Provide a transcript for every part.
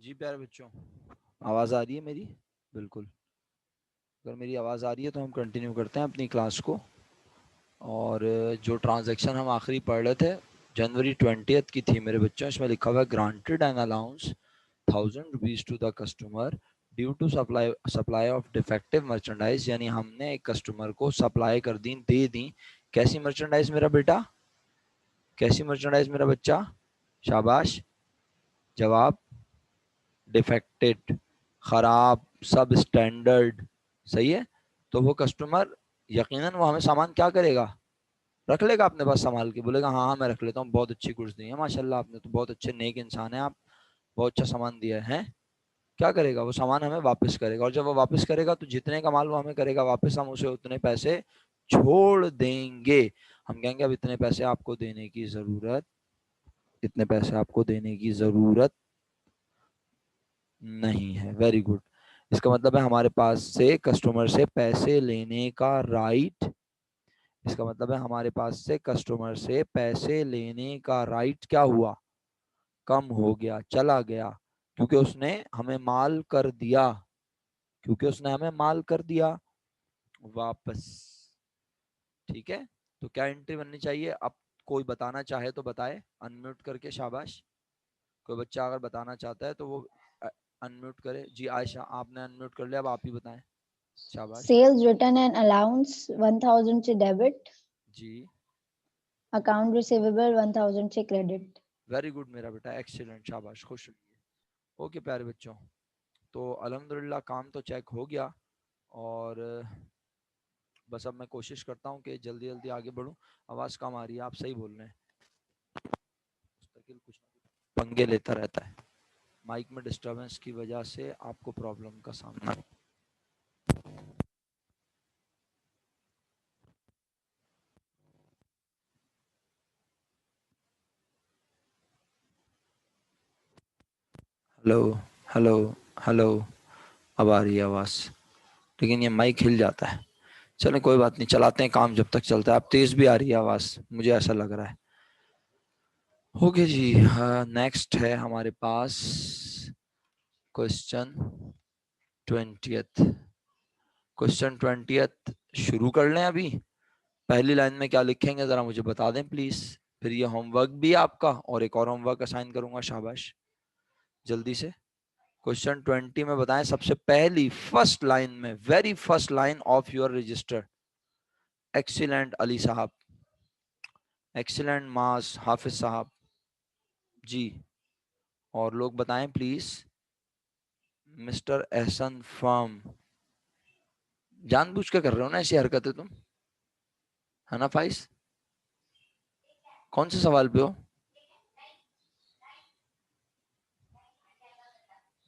जी प्यारे बच्चों, आवाज़ आ रही है मेरी? बिल्कुल। अगर मेरी आवाज़ आ रही है तो हम कंटिन्यू करते हैं अपनी क्लास को। और जो ट्रांजैक्शन हम आखिरी पढ़ रहे थे जनवरी 20 की थी मेरे बच्चों। इसमें लिखा हुआ है granted an allowance ₹1000 to the customer due to supply of defective merchandise. यानी हमने एक कस्टमर को सप्लाई कर दी, दे दी। कैसी मर्चेंडाइज मेरा बेटा? कैसी मर्चेंडाइज मेरा बच्चा? शाबाश, जवाब। डिफेक्टेड, खराब, सब स्टैंडर्ड। सही है। तो वो कस्टमर यकीनन वो हमें सामान क्या करेगा? रख लेगा अपने पास संभाल के, बोलेगा हाँ हाँ मैं रख लेता हूँ, बहुत अच्छी गुड्स दी है माशाल्लाह, आपने तो बहुत अच्छे नेक इंसान है आप, बहुत अच्छा सामान दिया है। क्या करेगा वो? सामान हमें वापस करेगा। और जब वो वापस करेगा तो जितने का माल वो हमें करेगा वापस, हम उसे उतने पैसे छोड़ देंगे। हम कहेंगे अब इतने पैसे आपको देने की जरूरत, इतने पैसे आपको देने की जरूरत नहीं है। Very good. इसका मतलब है हमारे पास से कस्टमर से पैसे लेने का राइट, इसका मतलब है हमारे पास से कस्टमर से पैसे लेने का राइट क्या हुआ? कम हो गया, चला गया, क्योंकि उसने हमें माल कर दिया, क्योंकि उसने हमें माल कर दिया वापस। ठीक है। तो क्या एंट्री बननी चाहिए? अब कोई बताना चाहे तो बताए अनम्यूट करके। शाबाश। कोई बच्चा अगर बताना चाहता है तो वो अनम्यूट करे। जी आयशा, आपने अनम्यूट कर लिया, अब आप ही बताएं। शाबाश। Sales return and allowance 1000 से debit, जी account receivable 1000 से credit. वेरी गुड मेरा बेटा, एक्सीलेंट, शाबाश, खुश रहिए। ओके प्यारे बच्चों, तो अल्हम्दुलिल्लाह काम तो चेक हो गया। और बस अब मैं कोशिश करता हूँ कि जल्दी जल्दी आगे बढ़ूँ। आवाज़ कम आ रही है, आप सही बोल रहे हैं। मुस्तकिल कुछ ना कुछ पंगे लेता रहता है, माइक में डिस्टरबेंस की वजह से आपको प्रॉब्लम का सामना। Hello, hello, hello. अब आ रही है आवाज़, लेकिन ये माइक हिल जाता है। चलें कोई बात नहीं, चलाते हैं काम जब तक चलता है। अब तेज़ भी आ रही है आवाज़, मुझे ऐसा लग रहा है। ओके जी, हाँ, नेक्स्ट है हमारे पास क्वेश्चन 20th। क्वेश्चन 20th शुरू कर लें अभी। पहली लाइन में क्या लिखेंगे ज़रा मुझे बता दें प्लीज़। फिर ये होमवर्क भी है आपका, और एक और होमवर्क असाइन करूंगा। शाबाश, जल्दी से। क्वेश्चन 20 में बताएं सबसे पहली फर्स्ट लाइन में, very first line of your register. Excellent Ali साहब, एक्सीलेंट मास हाफिज साहब जी। और लोग बताएं प्लीज। मिस्टर एहसन फर्म, जानबूझ के कर रहे हो ना ऐसी हरकतें तुम, है ना फाइज? कौन से सवाल पे हो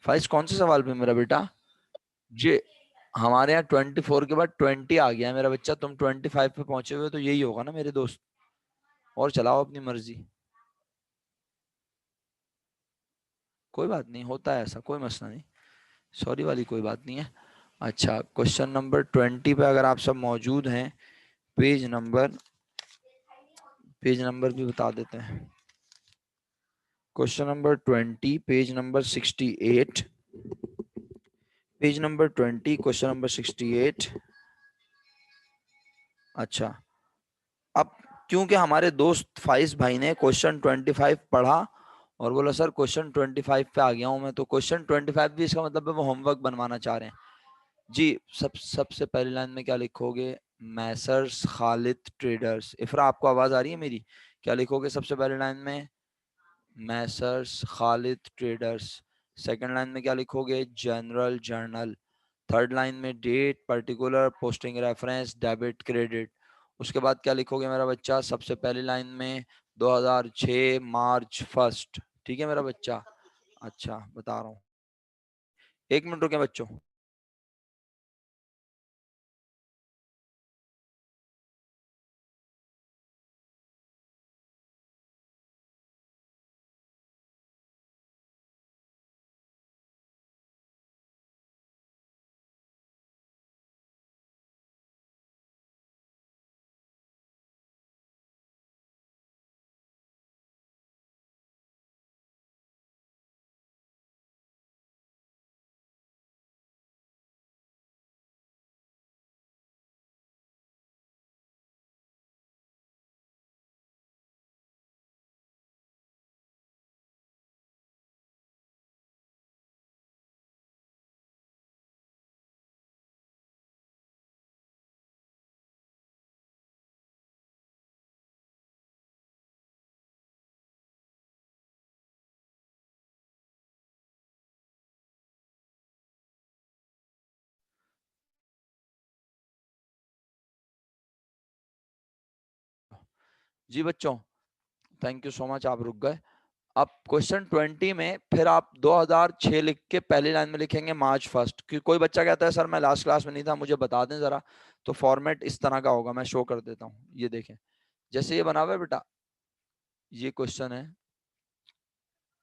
फाइज? कौन से सवाल पे मेरा बेटा? जी, हमारे यहाँ 24 के बाद 20 आ गया है मेरा बच्चा, तुम 25 पे पहुंचे हुए हो, तो यही होगा ना मेरे दोस्त। और चलाओ अपनी मर्जी, कोई बात नहीं, होता है ऐसा, कोई मसला नहीं, सॉरी वाली कोई बात नहीं है। अच्छा, क्वेश्चन नंबर 20 पे अगर आप सब मौजूद हैं, पेज नंबर, पेज नंबर भी बता देते हैं। Question number 20, page number 68, page number 20, question number 68। अच्छा, अब क्योंकि हमारे दोस्त फाइज भाई ने क्वेश्चन 25 पढ़ा और बोला सर क्वेश्चन 25 पे आ गया हूं मैं, तो क्वेश्चन 25 भी इसका मतलब है वो होमवर्क बनवाना चाह रहे हैं। जी, सबसे पहली लाइन में क्या लिखोगे? Messrs Khalid traders. इफ्रा, आपको आवाज आ रही है मेरी? क्या लिखोगे सबसे पहली लाइन में? Messrs Khalid traders. Second line में क्या लिखोगे? General journal. थर्ड लाइन में date, particular, posting reference, debit, credit. उसके बाद क्या लिखोगे मेरा बच्चा? सबसे पहली लाइन में 2006 मार्च 1। ठीक है मेरा बच्चा? अच्छा बता रहा हूँ, एक मिनट रुके बच्चों। जी बच्चों, थैंक यू सो मच, आप रुक गए। अब क्वेश्चन 20 में फिर आप 2006 लिख के पहली लाइन में लिखेंगे मार्च 1 कि कोई बच्चा कहता है सर मैं लास्ट क्लास में नहीं था, मुझे बता दें जरा। तो फॉर्मेट इस तरह का होगा, मैं शो कर देता हूँ, ये देखें। जैसे ये बना हुआ है बेटा, ये क्वेश्चन है,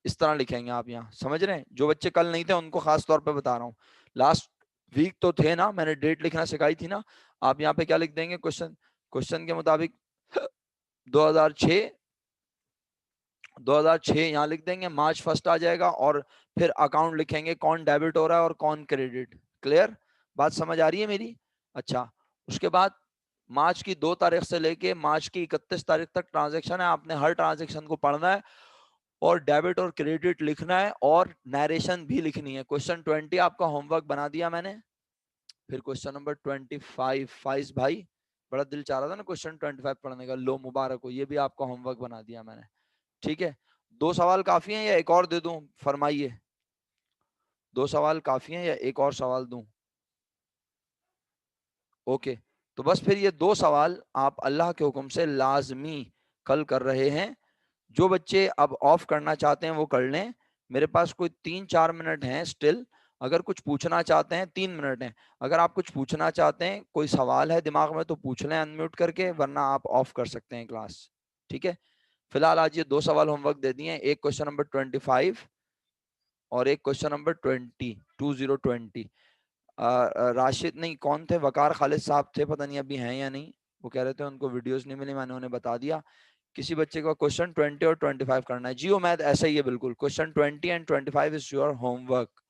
इस तरह लिखेंगे आप। यहाँ समझ रहे हैं? जो बच्चे कल नहीं थे उनको खास तौर पे बता रहा हूँ, लास्ट वीक तो थे ना, मैंने डेट लिखना सिखाई थी ना। आप यहाँ पे क्या लिख देंगे, क्वेश्चन क्वेश्चन के मुताबिक 2006 2006 यहाँ लिख देंगे, मार्च 1 आ जाएगा, और फिर अकाउंट लिखेंगे कौन डेबिट हो रहा है और कौन क्रेडिट। क्लियर? बात समझ आ रही है मेरी? अच्छा, उसके बाद मार्च की 2 तारीख से लेके मार्च की 31 तारीख तक ट्रांजैक्शन है, आपने हर ट्रांजैक्शन को पढ़ना है और डेबिट और क्रेडिट लिखना है और नरेशन भी लिखनी है। क्वेश्चन 20 आपका होमवर्क बना दिया मैंने। फिर क्वेश्चन नंबर 25 फाइज भाई, बड़ा दिल चाह रहा था ना क्वेश्चन 25 पढ़ने का, लो मुबारक हो, ये भी आपका होमवर्क बना दिया मैंने। ठीक है, 2 सवाल काफी हैं या एक और दे दूं? फरमाइए, 2 सवाल काफी हैं या एक और सवाल दूं? ओके, तो बस फिर ये 2 सवाल आप अल्लाह के हुक्म से लाजमी कल कर रहे हैं। जो बच्चे अब ऑफ करना चाहते हैं वो कर लें। मेरे पास कोई 3-4 मिनट हैं स्टिल, अगर कुछ पूछना चाहते हैं, 3 मिनट हैं, अगर आप कुछ पूछना चाहते हैं, कोई सवाल है दिमाग में तो पूछ लें अनम्यूट करके, वरना आप ऑफ कर सकते हैं क्लास। ठीक है, फिलहाल आज ये 2 सवाल होमवर्क दे दिए, एक क्वेश्चन नंबर 25 और एक क्वेश्चन नंबर 20 राशिद नहीं, कौन थे, वकार खालिद साहब थे, पता नहीं अभी हैं या नहीं। वो कह रहे थे उनको वीडियोस नहीं मिली, मैंने उन्हें बता दिया। किसी बच्चे का क्वेश्चन 20 और 25 करना है। जियो मैथ ऐसा ही है बिल्कुल, question 20 and 25 is your homework.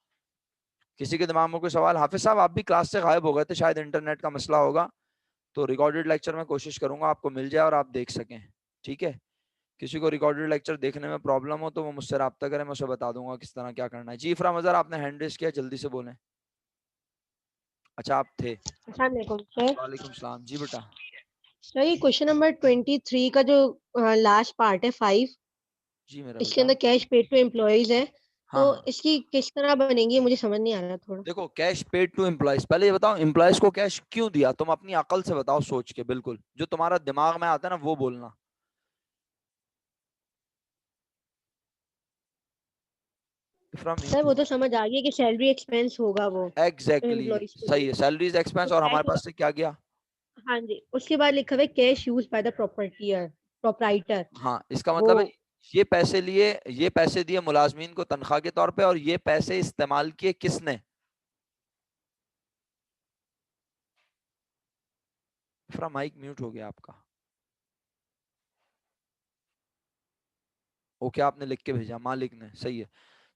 किसी के दिमाग में कोई सवाल? हाफिज साहब आप भी क्लास से गायब हो गए थे, शायद इंटरनेट का मसला होगा, तो रिकॉर्डेड लेक्चर में कोशिश करूंगा आपको मिल जाए और आप देख सकें। ठीक है, किसी को रिकॉर्डेड लेक्चर देखने में प्रॉब्लम हो तो वो मुझसे रब्ता करें, मैं उसे बता दूंगा किस तरह क्या करना है। जी इफराम अजहर, आपने हैंड रेस किया, जल्दी से बोलें। अच्छा आप थे, अस्सलाम वालेकुम सर। वालेकुम सलाम। जी बेटा। सर ये क्वेश्चन नंबर 23 का जो लास्ट पार्ट है 5, जी मेरा इसके बेटा। अंदर कैश पेड टू एम्प्लॉयज है, हाँ तो हाँ, इसकी किस तरह बनेगी मुझे समझ नहीं आ रहा थोड़ा। देखो कैश पेड टू एम्प्लॉयज, पहले ये बताओ एम्प्लॉयज को कैश क्यों दिया, तुम अपनी अकल से बताओ, सोच के, बिल्कुल जो तुम्हारा दिमाग में आता है ना वो बोलना। इफराम सर म्यूट वो हो। तो समझ आ गई कि सैलरी एक्सपेंस होगा वो एग्जैक्टली एम्प्लॉयज के सही लिए। है, सैलरीज एक्सपेंस, तो और हमारे कैश, पास से क्या गया? हाँ जी, उसके बाद लिखा हुआ है cash use by the proprietor proprietor. हाँ, इसका वो मतलब है ये पैसे लिए, ये पैसे दिए मुलाजमीन को तनख्वाह के तौर पे, और ये पैसे इस्तेमाल किए किसने? इफराम माइक म्यूट हो गया आपका। ओके, आपने लिख के भेजा, मालिक ने, सही है।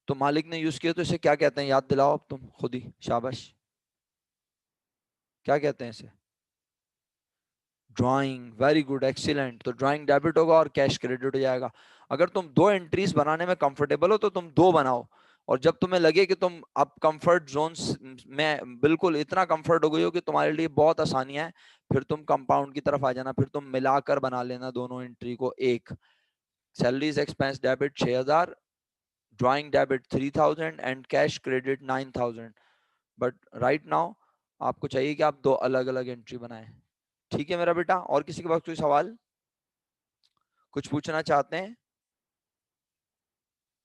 तो मालिक ने यूज किया, तो इसे क्या कहते हैं, याद दिलाओ अब तुम खुद ही, शाबाश, क्या कहते हैं इसे? Drawing, very good, excellent. तो ड्राइंग डेबिट होगा और कैश क्रेडिट हो जाएगा। अगर तुम 2 एंट्रीज बनाने में कंफर्टेबल हो तो तुम 2 बनाओ, और जब तुम्हें लगे कि तुम अब कंफर्ट जोन में बिल्कुल इतना कंफर्ट हो गई हो कि तुम्हारे लिए बहुत आसानियां है, फिर तुम कंपाउंड की तरफ आ जाना, फिर तुम मिलाकर बना लेना दोनों एंट्री को एक। Salaries expense debit 6000, drawing debit 3000 and cash credit 9000। But right now आपको चाहिए कि आप 2 अलग अलग एंट्री बनाएं। ठीक है मेरा बेटा, और किसी के पास कोई सवाल, कुछ पूछना चाहते हैं?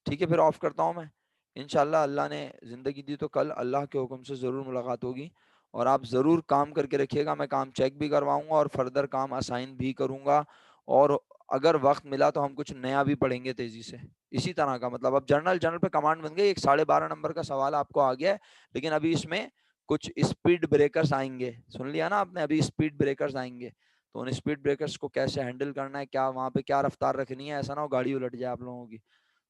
ठीक है, फिर ऑफ करता हूं मैं। इंशाल्लाह अल्लाह ने जिंदगी दी तो कल अल्लाह के हुक्म से जरूर मुलाकात होगी, और आप जरूर काम करके रखिएगा, मैं काम चेक भी करवाऊंगा और फर्दर काम असाइन भी करूंगा। और अगर वक्त मिला तो हम कुछ नया भी पढ़ेंगे तेजी से, इसी तरह का, मतलब अब जर्नल जर्नल पे कमांड बन गई। एक 12.5 नंबर का सवाल आपको आ गया है, लेकिन अभी इसमें कुछ स्पीड ब्रेकर्स आएंगे, सुन लिया ना आपने, अभी स्पीड ब्रेकर्स आएंगे, तो उन स्पीड ब्रेकर्स को कैसे हैंडल करना है, क्या वहां पे क्या रफ्तार रखनी है, ऐसा ना हो गाड़ी उलट जाए आप लोगों की,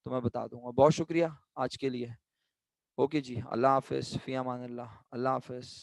तो मैं बता दूंगा। बहुत शुक्रिया आज के लिए। ओके जी, अल्लाह हाफिज, फी अमान अल्लाह, अल्लाह हाफिज।